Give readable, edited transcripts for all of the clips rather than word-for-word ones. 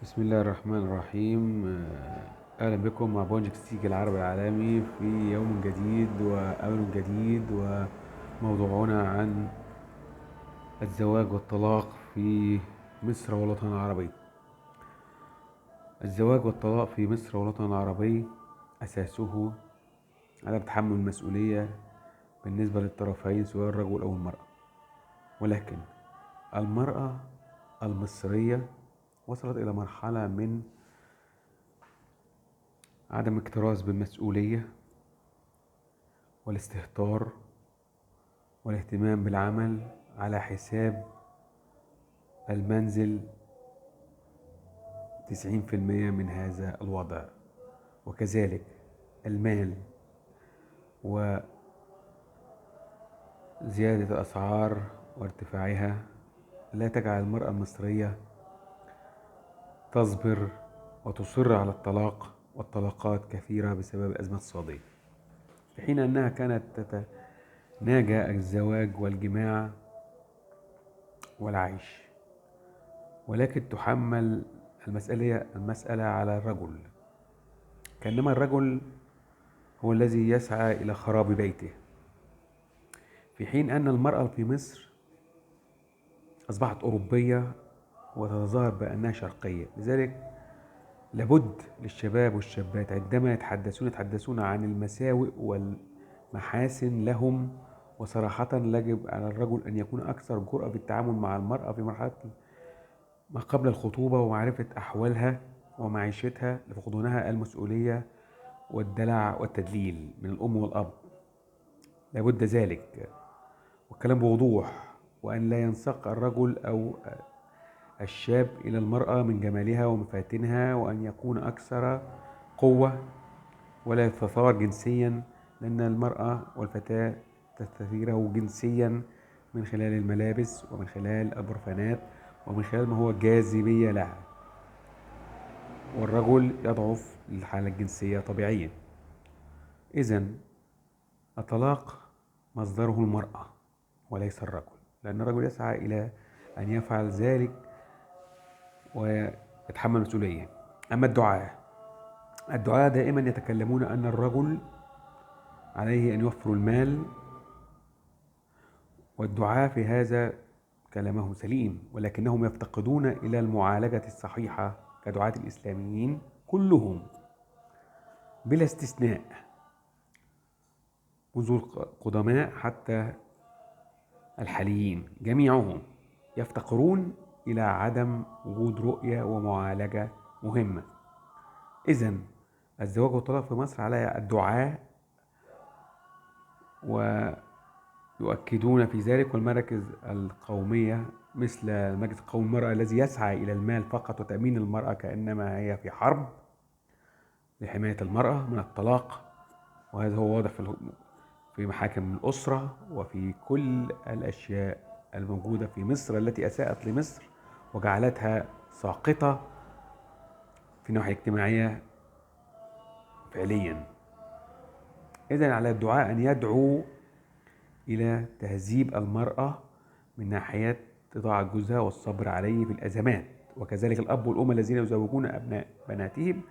بسم الله الرحمن الرحيم. أهلا بكم مع بونجكستيك العربي العالمي في يوم جديد وأمل جديد، وموضوعنا عن الزواج والطلاق في مصر والوطن العربي. الزواج والطلاق في مصر والوطن العربي أساسه عدم تحمل المسؤولية بالنسبة للطرفين سواء الرجل أو المرأة، ولكن المرأة المصرية وصلت إلى مرحلة من عدم اكتراث بالمسؤولية والاستهتار والاهتمام بالعمل على حساب المنزل 90% من هذا الوضع، وكذلك المال وزيادة الأسعار وارتفاعها لا تجعل المرأة المصرية تصبر وتصر على الطلاق، والطلاقات كثيرة بسبب الأزمة الاقتصادية، في حين أنها كانت تتناجى الزواج والجماع والعيش، ولكن تحمل المسألة على الرجل، كأنما الرجل هو الذي يسعى إلى خراب بيته، في حين أن المرأة في مصر أصبحت أوروبية وتتظاهر بأنها شرقية. لذلك لابد للشباب والشابات عندما يتحدثون عن المساوئ والمحاسن لهم، وصراحة يجب على الرجل أن يكون أكثر جرأة في التعامل مع المرأة في مرحلة ما قبل الخطوبة، ومعرفة أحوالها ومعيشتها لفقدانها المسؤولية والدلع والتدليل من الأم والأب. لابد ذلك، والكلام بوضوح، وأن لا ينساق الرجل أو الشاب إلى المرأة من جمالها ومفاتنها، وأن يكون أكثر قوة ولا يتثار جنسيا، لأن المرأة والفتاة تستثيره جنسيا من خلال الملابس ومن خلال البرفانات ومن خلال ما هو جاذبية لها، والرجل يضعف للحالة الجنسية طبيعيا. إذن الطلاق مصدره المرأة وليس الرجل، لأن الرجل يسعى إلى أن يفعل ذلك ويتحمل مسؤولية. أما الدعاة دائما يتكلمون أن الرجل عليه أن يوفر المال، والدعاة في هذا كلامهم سليم، ولكنهم يفتقدون إلى المعالجة الصحيحة كدعاة الإسلاميين كلهم بلا استثناء، منذ القدماء حتى الحاليين، جميعهم يفتقرون إلى عدم وجود رؤية ومعالجة مهمة. إذن الزواج والطلاق في مصر على الدعاة، ويؤكدون في ذلك، والمراكز القومية مثل مجلس قوم المرأة الذي يسعى إلى المال فقط وتأمين المرأة كأنما هي في حرب لحماية المرأة من الطلاق، وهذا هو واضح في محاكم الأسرة وفي كل الأشياء الموجودة في مصر التي أساءت لمصر وجعلتها ساقطة في الناحية الاجتماعية فعليا. إذن على الدعاء أن يدعو إلى تهذيب المرأة من ناحية إطاعة جوزها والصبر عليه في الأزمات، وكذلك الأب والأم الذين يزوجون أبناء بناتهم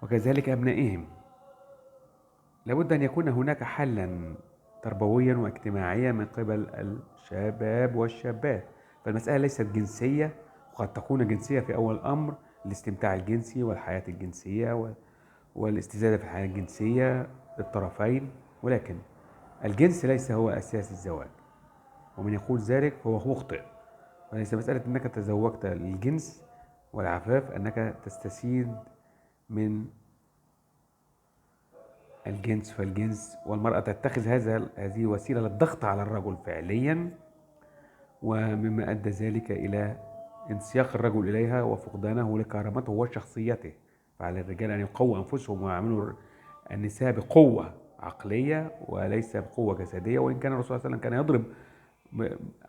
وكذلك أبنائهم. لابد أن يكون هناك حلا تربويا واجتماعيا من قبل الشباب والشابات، فالمسألة ليست جنسية، وقد تكون جنسية في أول الأمر الاستمتاع الجنسي والحياة الجنسية والاستزادة في الحياة الجنسية للطرفين، ولكن الجنس ليس هو أساس الزواج، ومن يقول ذلك فهو مخطئ. وليس مسألة أنك تزوجت للجنس والعفاف أنك تستزيد من الجنس فالجنس، والمرأة تتخذ هذه وسيلة للضغط على الرجل فعليا، ومما أدى ذلك إلى انسياق الرجل إليها وفقدانه لكرامته وشخصيته. فعلى الرجال أن يقووا أنفسهم ويعملوا النساء بقوة عقلية وليس بقوة جسدية، وإن كان الرسول صلى الله عليه وسلم كان يضرب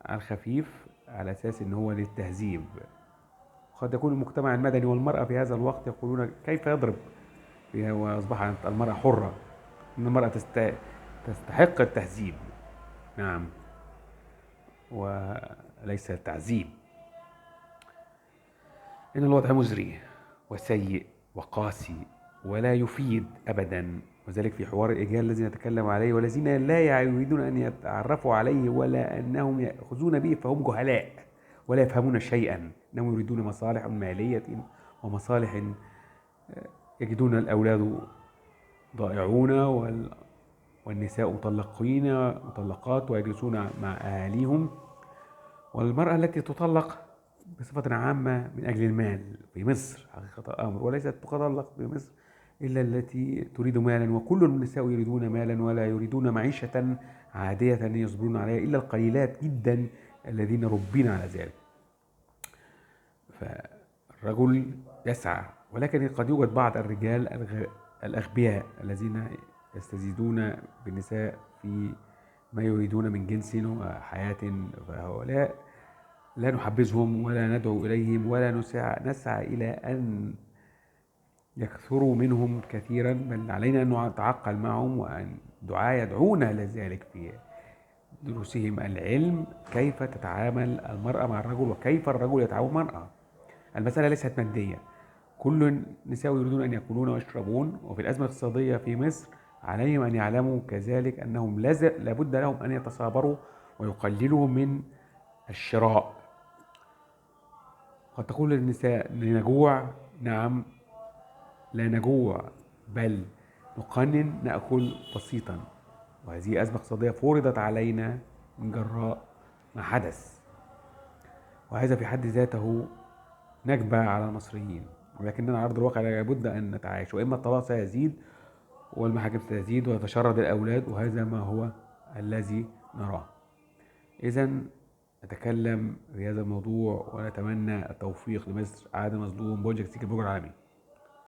على الخفيف على أساس أنه هو للتهذيب. قد يكون المجتمع المدني والمرأة في هذا الوقت يقولون كيف يضرب فيها وأصبحت المرأة حرة، إن المرأة تستحق التهذيب، نعم، وليس التعذيب. إن الوضع مزري وسيء وقاسي ولا يفيد أبدا، وذلك في حوار الإجيال الذي نتكلم عليه، والذين لا يريدون أن يتعرفوا عليه ولا أنهم يأخذون به فهم جهلاء ولا يفهمون شيئا، إنهم يريدون مصالح مالية ومصالح، يجدون الأولاد ضائعون والنساء مطلقات ويجلسون مع أهاليهم، والمرأة التي تطلق بصفة عامة من أجل المال في مصر حقيقة الأمر، وليست تطلق في مصر إلا التي تريد مالا، وكل النساء يريدون مالا ولا يريدون معيشة عادية يصبرون عليها إلا القليلات جدا الذين ربين على ذلك. فالرجل يسعى، ولكن قد يوجد بعض الرجال الأغبياء الذين يستزيدون بالنساء في ما يريدون من جنس وحياة، فهؤلاء لا نحبذهم ولا ندعو إليهم ولا نسعى إلى أن يكثروا منهم كثيرا، بل علينا أن نتعقل معهم، وأن دعاء يدعونا لذلك في دروسهم العلم كيف تتعامل المرأة مع الرجل وكيف الرجل يتعامل مع المرأة. المسألة ليست مادية، كل النساء يريدون أن يأكلون ويشربون، وفي الأزمة الاقتصادية في مصر عليهم أن يعلموا كذلك أنهم لابد لهم أن يتصابروا ويقللوا من الشراء. قد تقول للنساء لنجوع، نعم لا نجوع، بل نقنن نأكل بسيطا، وهذه أزمة اقتصادية فرضت علينا من جراء ما حدث، وهذا في حد ذاته نكبة على المصريين، ولكننا على أرض الواقع لابد أن نتعايش، وإما الطلاق سيزيد والمحاكم ستزيد ويتشرد الأولاد، وهذا ما هو الذي نراه. إذا نتكلم في هذا الموضوع ونتمنى التوفيق لمصر، عاد مظلوم، بروجكت سيكي العالمي.